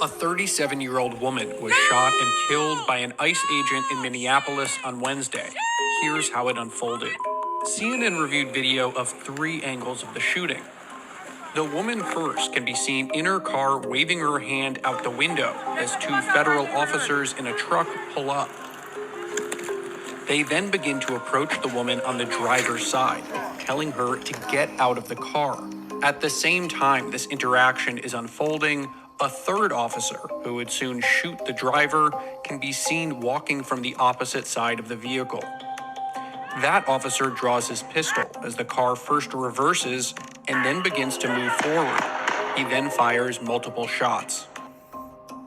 A 37-year-old woman was shot and killed by an ICE agent in Minneapolis on Wednesday. Here's how it unfolded. CNN reviewed video of 3 angles of the shooting. The woman first can be seen in her car waving her hand out the window as 2 federal officers in a truck pull up. They then begin to approach the woman on the driver's side, telling her to get out of the car. At the same time this interaction is unfolding, a 3rd officer, who would soon shoot the driver, can be seen walking from the opposite side of the vehicle. That officer draws his pistol as the car first reverses and then begins to move forward. He then fires multiple shots.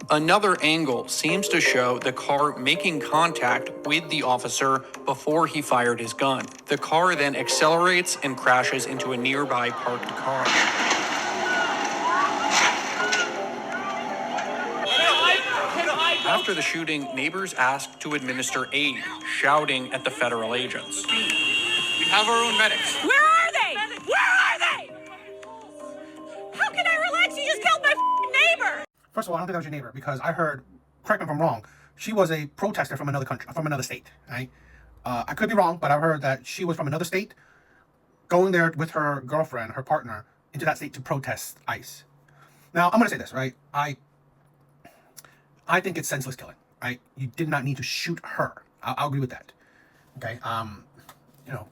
Another angle seems to show the car making contact with the officer before he fired his gun. The car then accelerates and crashes into a nearby parked car. After the shooting, neighbors asked to administer aid, shouting at the federal agents. We have our own medics. Where are they? Where are they? How can I relax? You just killed my neighbor. First of all, I don't think that was your neighbor because I heard, correct me if I'm wrong, she was a protester from another country, from another state, right? I could be wrong, but I heard that she was from another state going there with her girlfriend, her partner, into that state to protest ICE. Now, I'm going to say this, right? I think it's senseless killing, right? You did not need to shoot her. I'll agree with that. Okay.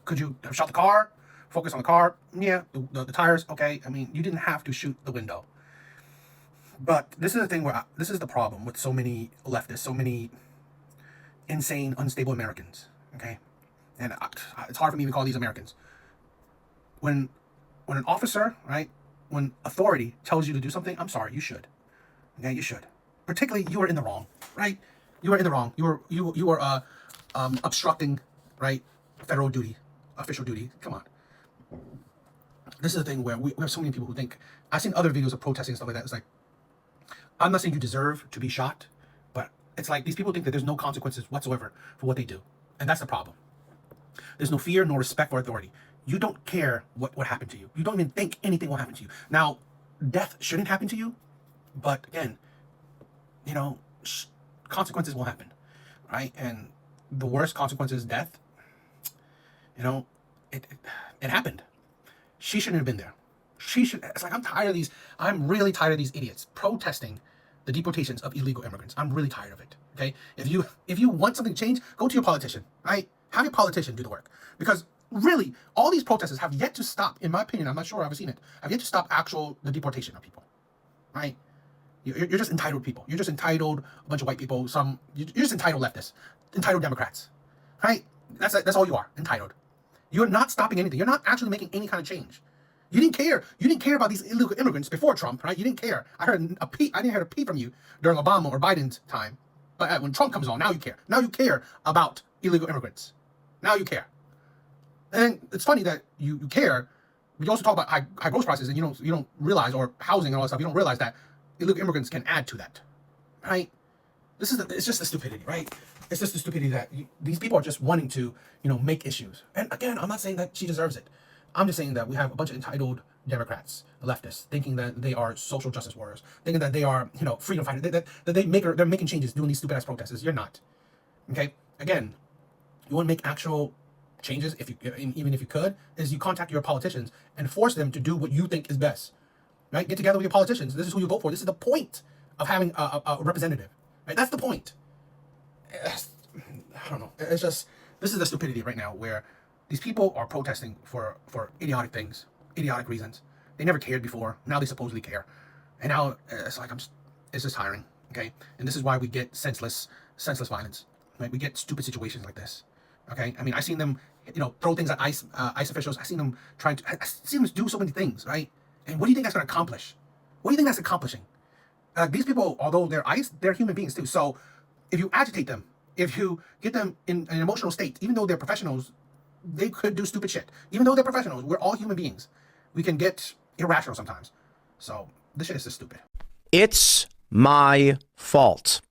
Could you have shot the car? Focus on the car? Yeah. The tires? Okay. I mean, you didn't have to shoot the window. But this is the thing where this is the problem with so many leftists, so many insane, unstable Americans. Okay. And it's hard for me to call these Americans. When an officer, right? When authority tells you to do something, I'm sorry, you should. Okay, you should. Particularly, you are in the wrong, right? You are in the wrong. You are obstructing, right? Federal duty, official duty. Come on. This is the thing where we have so many people who think. I've seen other videos of protesting and stuff like that. It's like, I'm not saying you deserve to be shot, but it's like these people think that there's no consequences whatsoever for what they do, and that's the problem. There's no fear nor respect for authority. You don't care what happened to you. You don't even think anything will happen to you. Now, death shouldn't happen to you, but again, consequences will happen, right? And the worst consequence is death. It happened. She shouldn't have been there. It's like, I'm really tired of these idiots protesting the deportations of illegal immigrants. I'm really tired of it, okay? If you want something to change, go to your politician, right? Have your politician do the work. Because really, all these protesters have yet to stop, in my opinion, I'm not sure I've seen it, have yet to stop the deportation of people, right? You're just entitled people. You're just entitled a bunch of white people. You're just entitled leftists, entitled Democrats, right? That's all you are, entitled. You're not stopping anything. You're not actually making any kind of change. You didn't care. You didn't care about these illegal immigrants before Trump, right? You didn't care. I didn't hear a peep from you during Obama or Biden's time. But when Trump comes on, now you care. Now you care about illegal immigrants. Now you care. And it's funny that you care, but you also talk about high growth prices, and you don't realize, or housing and all that stuff. You don't realize that illegal immigrants can add to that, right? It's just the stupidity, right? It's just the stupidity that these people are just wanting to, make issues. And again, I'm not saying that she deserves it. I'm just saying that we have a bunch of entitled Democrats, leftists, thinking that they are social justice warriors, thinking that they are, freedom fighters, that they're making changes, doing these stupid ass protests. You're not. Okay. Again, you want to make actual changes, even if you could, is you contact your politicians and force them to do what you think is best. Right? Get together with your politicians. This is who you vote for. This is the point of having a representative. Right? That's the point. I don't know. It's just, this is the stupidity right now where these people are protesting for idiotic things, idiotic reasons. They never cared before. Now they supposedly care. And now it's like, it's just tiring. Okay? And this is why we get senseless violence. Right? We get stupid situations like this. Okay? I mean, I've seen them, throw things at ICE officials. I've seen them I've seen them do so many things, right? And what do you think that's going to accomplish? What do you think that's accomplishing? These people, although they're ICE, they're human beings too. So if you agitate them, if you get them in an emotional state, even though they're professionals, they could do stupid shit. Even though they're professionals, we're all human beings. We can get irrational sometimes. So this shit is just stupid. It's my fault.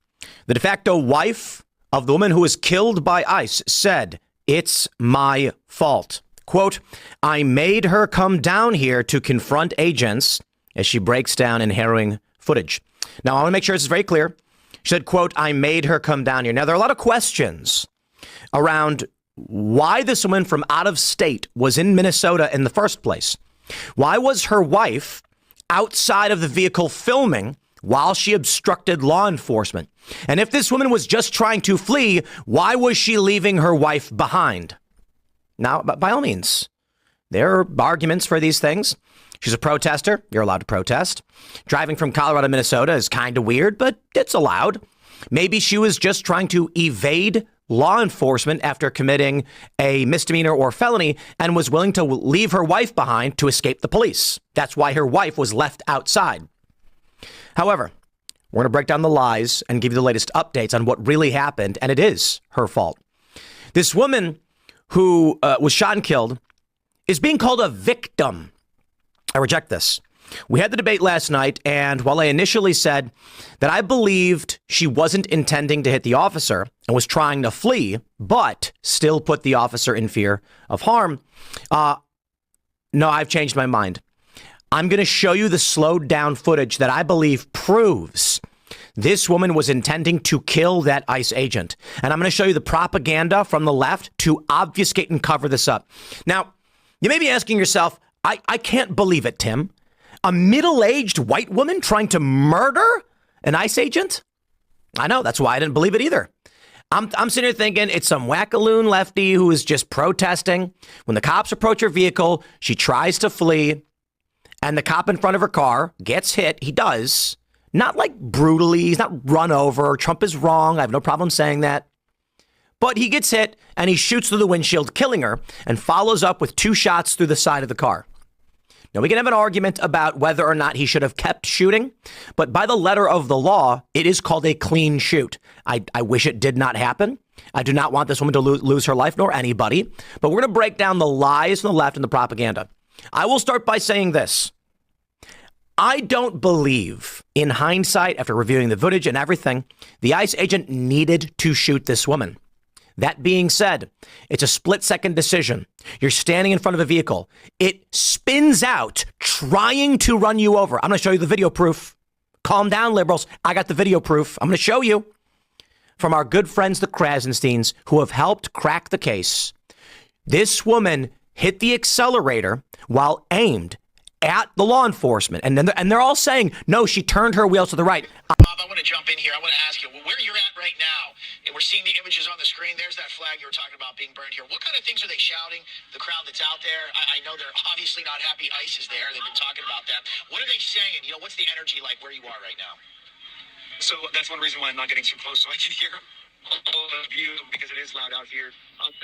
The de facto wife of the woman who was killed by ICE said, "It's my fault." Quote, "I made her come down here to confront agents," as she breaks down in harrowing footage. Now, I want to make sure this is very clear. She said, quote, I made her come down here. Now, there are a lot of questions around why this woman from out of state was in Minnesota in the first place. Why was her wife outside of the vehicle filming while she obstructed law enforcement? And if this woman was just trying to flee, why was she leaving her wife behind? Now, by all means, there are arguments for these things. She's a protester. You're allowed to protest. Driving from Colorado to Minnesota is kind of weird, but it's allowed. Maybe she was just trying to evade law enforcement after committing a misdemeanor or felony and was willing to leave her wife behind to escape the police. That's why her wife was left outside. However, we're going to break down the lies and give you the latest updates on what really happened, and it is her fault. This woman who was shot and killed is being called a victim. I reject this. We had the debate last night, and while I initially said that I believed she wasn't intending to hit the officer and was trying to flee, but still put the officer in fear of harm, no, I've changed my mind. I'm going to show you the slowed down footage that I believe proves this woman was intending to kill that ICE agent. And I'm going to show you the propaganda from the left to obfuscate and cover this up. Now, you may be asking yourself, I can't believe it, Tim. A middle-aged white woman trying to murder an ICE agent? I know, that's why I didn't believe it either. I'm sitting here thinking it's some wackaloon lefty who is just protesting. When the cops approach her vehicle, she tries to flee, and the cop in front of her car gets hit. He does. Not like brutally. He's not run over. Trump is wrong. I have no problem saying that. But he gets hit, and he shoots through the windshield, killing her, and follows up with 2 shots through the side of the car. Now, we can have an argument about whether or not he should have kept shooting, but by the letter of the law, it is called a clean shoot. I wish it did not happen. I do not want this woman to lose her life, nor anybody, but we're going to break down the lies from the left and the propaganda. I will start by saying this. I don't believe, in hindsight, after reviewing the footage and everything, the ICE agent needed to shoot this woman. That being said, it's a split-second decision. You're standing in front of a vehicle. It spins out, trying to run you over. I'm going to show you the video proof. Calm down, liberals. I got the video proof. I'm going to show you from our good friends, the Krasensteins, who have helped crack the case. This woman hit the accelerator while aimed at the law enforcement. And they're all saying, no, she turned her wheels to the right. Bob, I want to jump in here. I want to ask you, where you're at right now, and we're seeing the images on the screen. There's that flag you were talking about being burned here. What kind of things are they shouting? The crowd that's out there, I know they're obviously not happy ICE is there. They've been talking about that. What are they saying? You know, what's the energy like where you are right now? So that's one reason why I'm not getting too close, so I can hear all of you, because it is loud out here.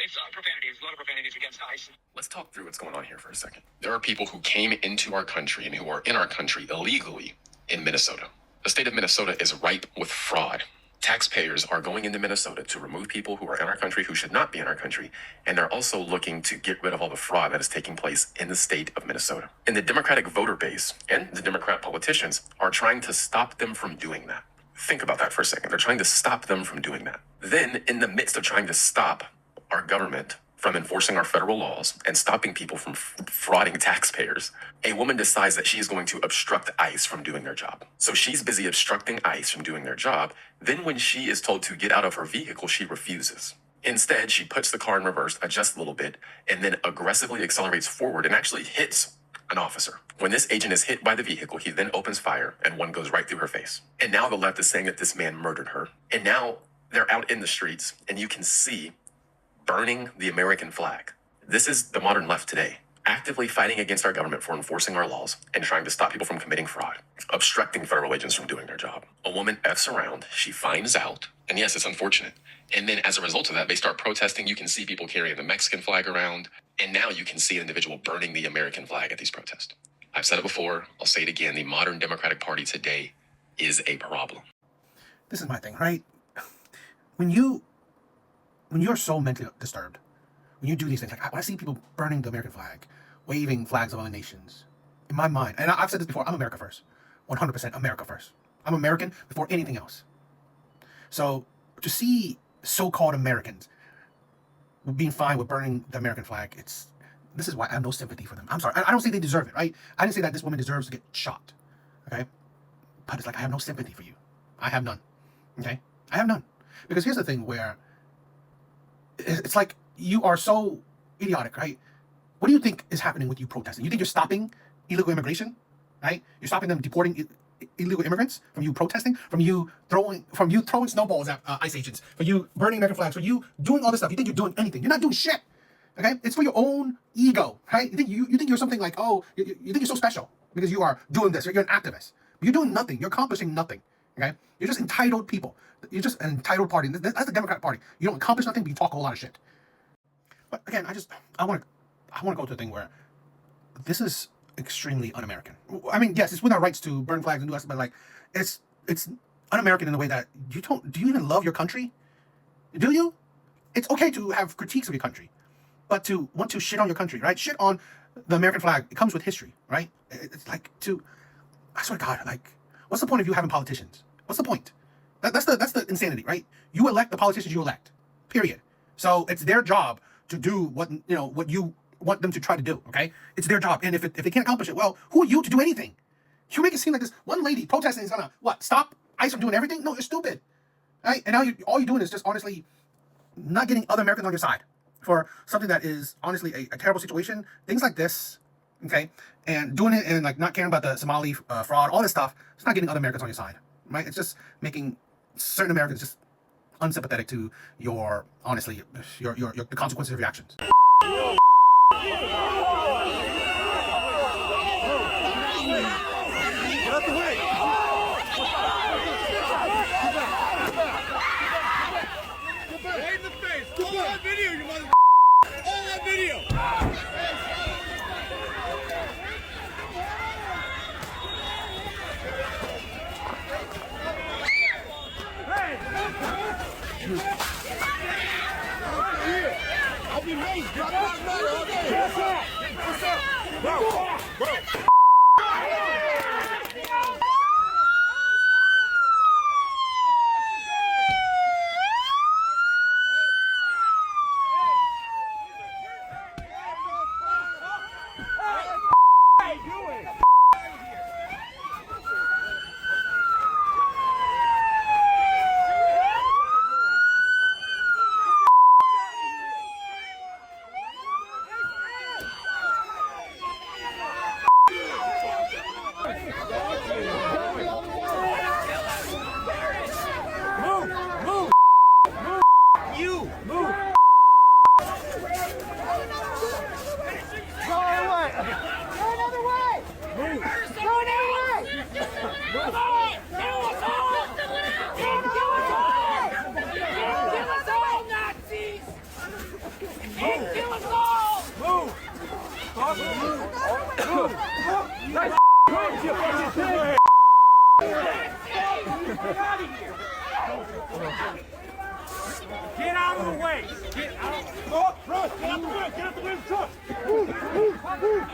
It's profanities, a lot of profanities against ICE. Let's talk through what's going on here for a second. There are people who came into our country and who are in our country illegally in Minnesota. The state of Minnesota is ripe with fraud. Taxpayers are going into Minnesota to remove people who are in our country who should not be in our country, and they're also looking to get rid of all the fraud that is taking place in the state of Minnesota. And the Democratic voter base and the Democrat politicians are trying to stop them from doing that. Think about that for a second. They're trying to stop them from doing that. Then, in the midst of trying to stop our government from enforcing our federal laws and stopping people from frauding taxpayers, a woman decides that she is going to obstruct ICE from doing their job. So she's busy obstructing ICE from doing their job. Then when she is told to get out of her vehicle, she refuses. Instead, she puts the car in reverse, adjusts a little bit, and then aggressively accelerates forward and actually hits an officer. When this agent is hit by the vehicle, he then opens fire and one goes right through her face. And now the left is saying that this man murdered her. And now they're out in the streets and you can see burning the American flag. This is the modern left today, actively fighting against our government for enforcing our laws and trying to stop people from committing fraud, obstructing federal agents from doing their job. A woman F's around, she finds out, and yes, it's unfortunate. And then as a result of that, they start protesting. You can see people carrying the Mexican flag around, and now you can see an individual burning the American flag at these protests. I've said it before, I'll say it again, the modern Democratic Party today is a problem. This is my thing, right? When you're so mentally disturbed, when you do these things, like when I see people burning the American flag, waving flags of other nations, in my mind, and I've said this before, I'm America first. 100% America first. I'm American before anything else. So to see so-called Americans being fine with burning the American flag, this is why I have no sympathy for them. I'm sorry. I don't say they deserve it, right? I didn't say that this woman deserves to get shot, okay? But it's like, I have no sympathy for you. I have none. Okay? I have none. Because here's the thing where it's like you are so idiotic, right? What do you think is happening with you protesting? You think you're stopping illegal immigration, right? You're stopping them deporting illegal immigrants from you protesting, from you throwing snowballs at ICE agents, for you burning American flags, for you doing all this stuff. You think you're doing anything? You're not doing shit. Okay? It's for your own ego, right? You think you're something like, oh, you think you're so special because you are doing this. You're an activist. But you're doing nothing. You're accomplishing nothing. Okay? You're just entitled people. You're just an entitled party. That's the Democrat Party. You don't accomplish nothing, but you talk a whole lot of shit. But again, I want to go to the thing where this is extremely un-American. I mean, yes, it's within our rights to burn flags and do that, but like, it's un-American in the way that do you even love your country? Do you? It's okay to have critiques of your country, but to want to shit on your country, right? Shit on the American flag. It comes with history, right? It's like I swear to God, like, what's the point of you having politicians? What's the point? That's the insanity, right? You elect the politicians you elect, period. So it's their job to do what you want them to try to do, okay? It's their job. And if they can't accomplish it, well, who are you to do anything? You make it seem like this one lady protesting is gonna, stop ICE from doing everything? No, you're stupid, right? And now all you're doing is just honestly not getting other Americans on your side for something that is honestly a terrible situation. Things like this, okay? And doing it and like not caring about the Somali fraud, all this stuff, it's not getting other Americans on your side, right? It's just making certain Americans just unsympathetic to your the consequences of your actions. Get out of the way! Get out! Oh, Russ, get out the way! Get out the way of the truck! Move! Move! Move!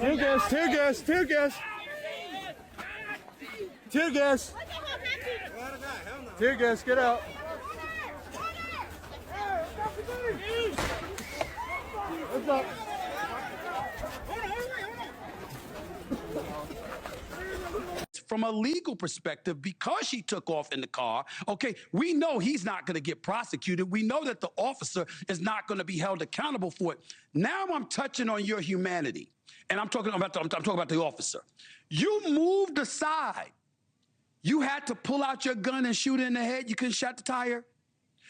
Tear gas! Tear gas! Tear gas! Tear gas! Tear gas! Get out! What's up? From a legal perspective, because she took off in the car, okay, we know he's not going to get prosecuted. We know that the officer is not going to be held accountable for it. Now I'm touching on your humanity, and I'm talking about the officer. You moved aside. You had to pull out your gun and shoot her in the head. You couldn't shot the tire.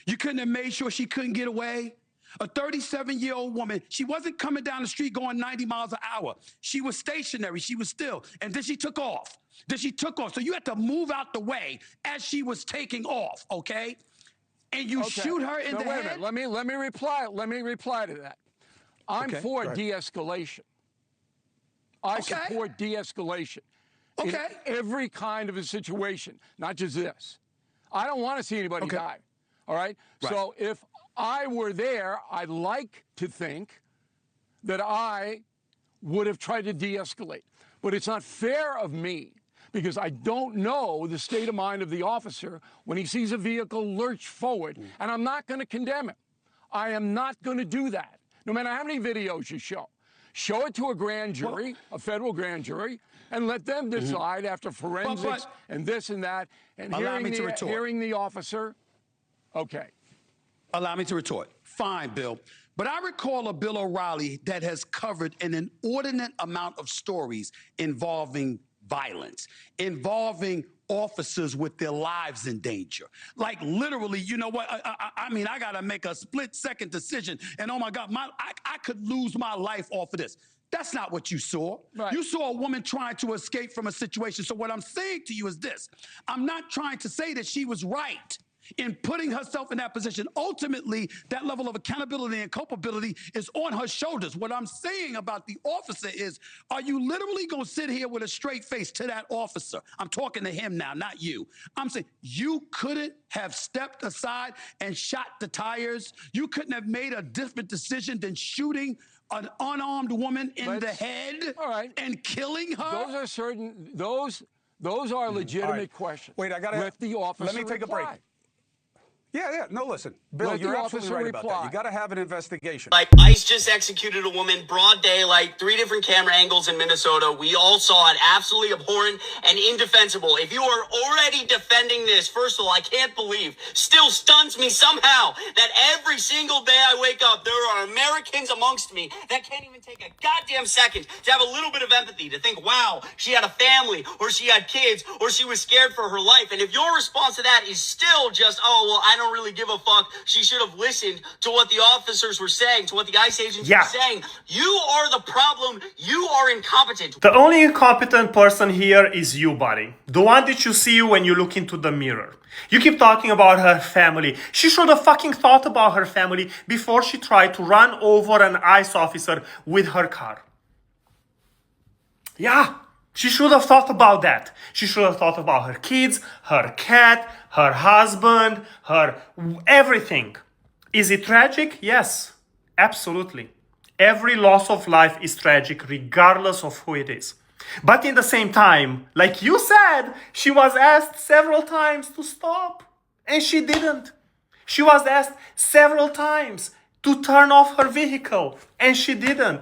You couldn't have made sure she couldn't get away. A 37-year-old woman, she wasn't coming down the street going 90 miles an hour. She was stationary. She was still. And then she took off. So you had to move out the way as she was taking off, okay? And you shoot her in the wait head? a minute. Let me reply to that. I'm for de-escalation. I support de-escalation. In every kind of a situation, not just this. I don't want to see anybody die. All right? So if I were there, I'd like to think that I would have tried to de-escalate. But it's not fair of me because I don't know the state of mind of the officer when he sees a vehicle lurch forward, and I'm not going to condemn him. I am not going to do that, no matter how many videos you show. Show it to a grand jury, a federal grand jury, and let them decide after forensics and this and that, and hearing the officer. Okay. Allow me to retort. Fine, Bill. But I recall a Bill O'Reilly that has covered an inordinate amount of stories involving violence, involving officers with their lives in danger. Like literally, you know what? I mean, I got to make a split-second decision. And oh my God, I could lose my life off of this. That's not what you saw. Right. You saw a woman trying to escape from a situation. So what I'm saying to you is this. I'm not trying to say that she was right in putting herself in that position. Ultimately, that level of accountability and culpability is on her shoulders. What I'm saying about the officer is, are you literally going to sit here with a straight face to that officer? I'm talking to him now, not you. I'm saying you couldn't have stepped aside and shot the tires. You couldn't have made a different decision than shooting an unarmed woman in the head and killing her. Those are those are legitimate questions. Wait, I got to let the officer Let me take a break. Yeah. No, listen. Bill, you're absolutely right about that. You got to have an investigation. Like, ICE just executed a woman, broad daylight, 3 different camera angles in Minnesota. We all saw it. Absolutely abhorrent and indefensible. If you are already defending this, first of all, I can't believe, still stuns me somehow that every single day I wake up, there are Americans amongst me that can't even take a goddamn second to have a little bit of empathy, to think, wow, she had a family, or she had kids, or she was scared for her life. And if your response to that is still just, oh, well, I don't really give a fuck, she should have listened to what the officers were saying, to what the ICE agents were saying. You are the problem. You are incompetent. The only incompetent person here is you, buddy. The one that you see when you look into the mirror. You keep talking about her family. She should have fucking thought about her family before she tried to run over an ICE officer with her car. Yeah. She should have thought about that. She should have thought about her kids, her cat, her husband, her everything. Is it tragic? Yes, absolutely. Every loss of life is tragic, regardless of who it is. But in the same time, like you said, she was asked several times to stop, and she didn't. She was asked several times to turn off her vehicle, and she didn't.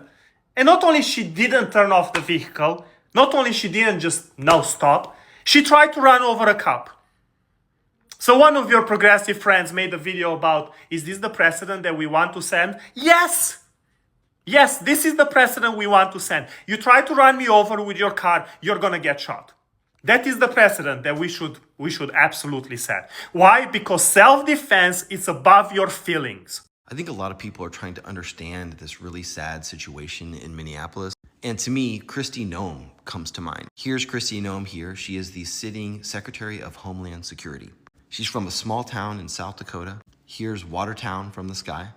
And not only she didn't turn off the vehicle, not only she didn't just no stop, she tried to run over a cop. So one of your progressive friends made a video about, is this the precedent that we want to send? Yes! Yes, this is the precedent we want to send. You try to run me over with your car, you're gonna get shot. That is the precedent that we should absolutely set. Why? Because self-defense is above your feelings. I think a lot of people are trying to understand this really sad situation in Minneapolis. And to me, Kristi Noem comes to mind. Here's Kristi Noem here. She is the sitting Secretary of Homeland Security. She's from a small town in South Dakota. Here's Watertown from the sky.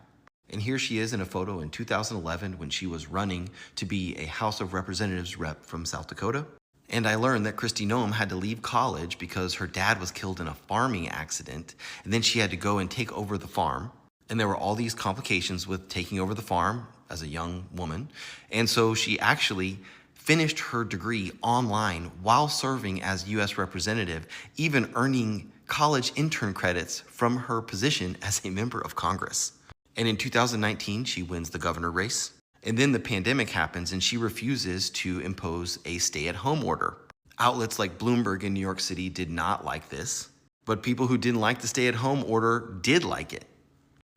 And here she is in a photo in 2011 when she was running to be a House of Representatives rep from South Dakota. And I learned that Kristi Noem had to leave college because her dad was killed in a farming accident. And then she had to go and take over the farm. And there were all these complications with taking over the farm as a young woman. And so she actually finished her degree online while serving as U.S. representative, even earning college intern credits from her position as a member of Congress. And in 2019, she wins the governor race. And then the pandemic happens and she refuses to impose a stay-at-home order. Outlets like Bloomberg in New York City did not like this, but people who didn't like the stay-at-home order did like it.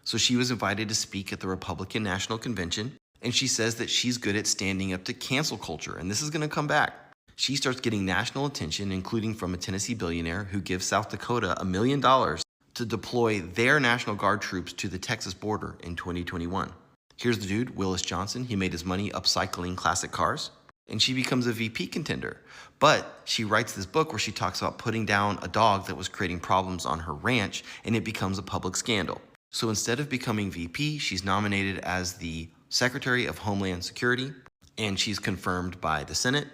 So she was invited to speak at the Republican National Convention, and she says that she's good at standing up to cancel culture, and this is going to come back. She starts getting national attention, including from a Tennessee billionaire who gives South Dakota $1 million to deploy their National Guard troops to the Texas border in 2021. Here's the dude, Willis Johnson. He made his money upcycling classic cars, and she becomes a VP contender. But she writes this book where she talks about putting down a dog that was creating problems on her ranch, and it becomes a public scandal. So instead of becoming VP, she's nominated as the Secretary of Homeland Security, and she's confirmed by the Senate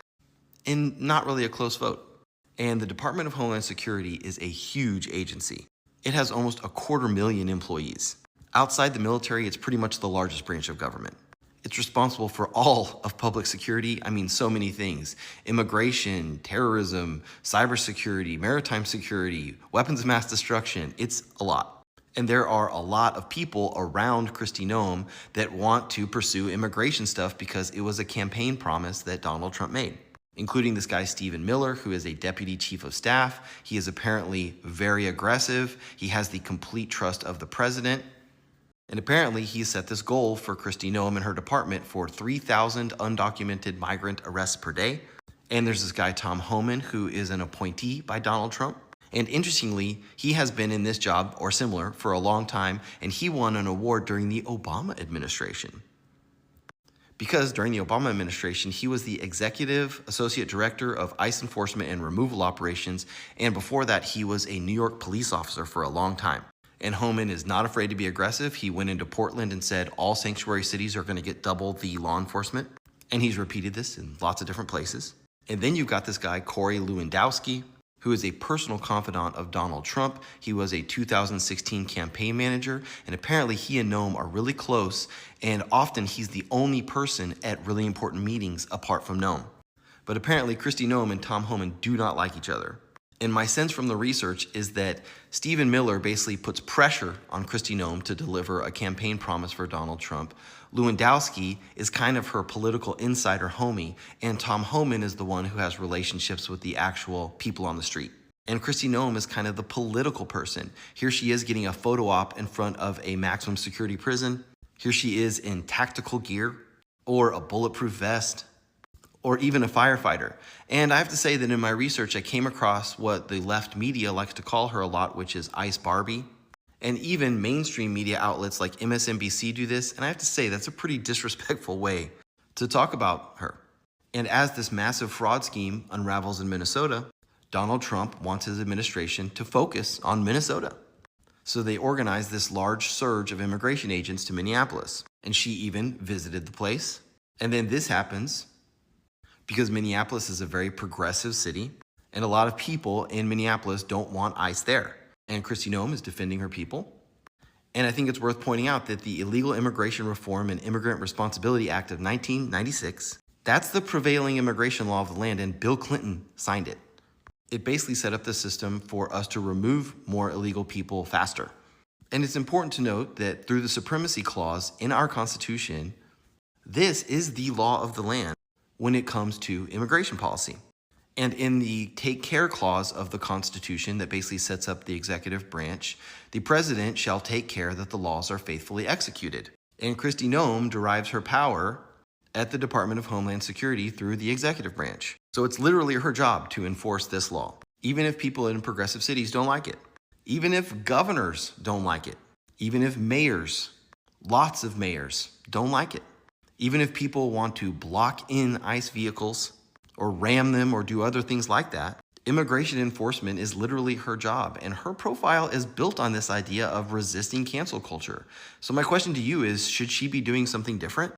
in not really a close vote. And the Department of Homeland Security is a huge agency. It has almost 250,000 employees. Outside the military, it's pretty much the largest branch of government. It's responsible for all of public security. I mean, so many things: immigration, terrorism, cybersecurity, maritime security, weapons of mass destruction. It's a lot. And there are a lot of people around Kristi Noem that want to pursue immigration stuff because it was a campaign promise that Donald Trump made, including this guy, Stephen Miller, who is a deputy chief of staff. He is apparently very aggressive. He has the complete trust of the president. And apparently he set this goal for Kristi Noem and her department for 3,000 undocumented migrant arrests per day. And there's this guy, Tom Homan, who is an appointee by Donald Trump. And interestingly, he has been in this job or similar for a long time, and he won an award during the Obama administration. Because during the Obama administration, he was the executive associate director of ICE enforcement and removal operations, and before that, he was a New York police officer for a long time. And Homan is not afraid to be aggressive. He went into Portland and said all sanctuary cities are going to get double the law enforcement. And he's repeated this in lots of different places. And then you've got this guy, Corey Lewandowski, who is a personal confidant of Donald Trump. He was a 2016 campaign manager, and apparently he and Noem are really close, and often he's the only person at really important meetings apart from Noem. But apparently Kristi Noem and Tom Homan do not like each other. And my sense from the research is that Stephen Miller basically puts pressure on Kristi Noem to deliver a campaign promise for Donald Trump. Lewandowski is kind of her political insider homie, and Tom Homan is the one who has relationships with the actual people on the street. And Kristi Noem is kind of the political person. Here she is getting a photo op in front of a maximum security prison. Here she is in tactical gear or a bulletproof vest, or even a firefighter. And I have to say that in my research, I came across what the left media likes to call her a lot, which is Ice Barbie. And even mainstream media outlets like MSNBC do this. And I have to say, that's a pretty disrespectful way to talk about her. And as this massive fraud scheme unravels in Minnesota, Donald Trump wants his administration to focus on Minnesota. So they organized this large surge of immigration agents to Minneapolis. And she even visited the place. And then this happens because Minneapolis is a very progressive city, and a lot of people in Minneapolis don't want ICE there. And Kristi Noem is defending her people. And I think it's worth pointing out that the Illegal Immigration Reform and Immigrant Responsibility Act of 1996, that's the prevailing immigration law of the land, and Bill Clinton signed it. It basically set up the system for us to remove more illegal people faster. And it's important to note that through the Supremacy Clause in our Constitution, this is the law of the land when it comes to immigration policy. And in the Take Care Clause of the Constitution that basically sets up the executive branch, the president shall take care that the laws are faithfully executed. And Kristi Noem derives her power at the Department of Homeland Security through the executive branch. So it's literally her job to enforce this law, even if people in progressive cities don't like it, even if governors don't like it, even if mayors, lots of mayors, don't like it, even if people want to block in ICE vehicles or ram them or do other things like that. Immigration enforcement is literally her job, and her profile is built on this idea of resisting cancel culture. So my question to you is, should she be doing something different?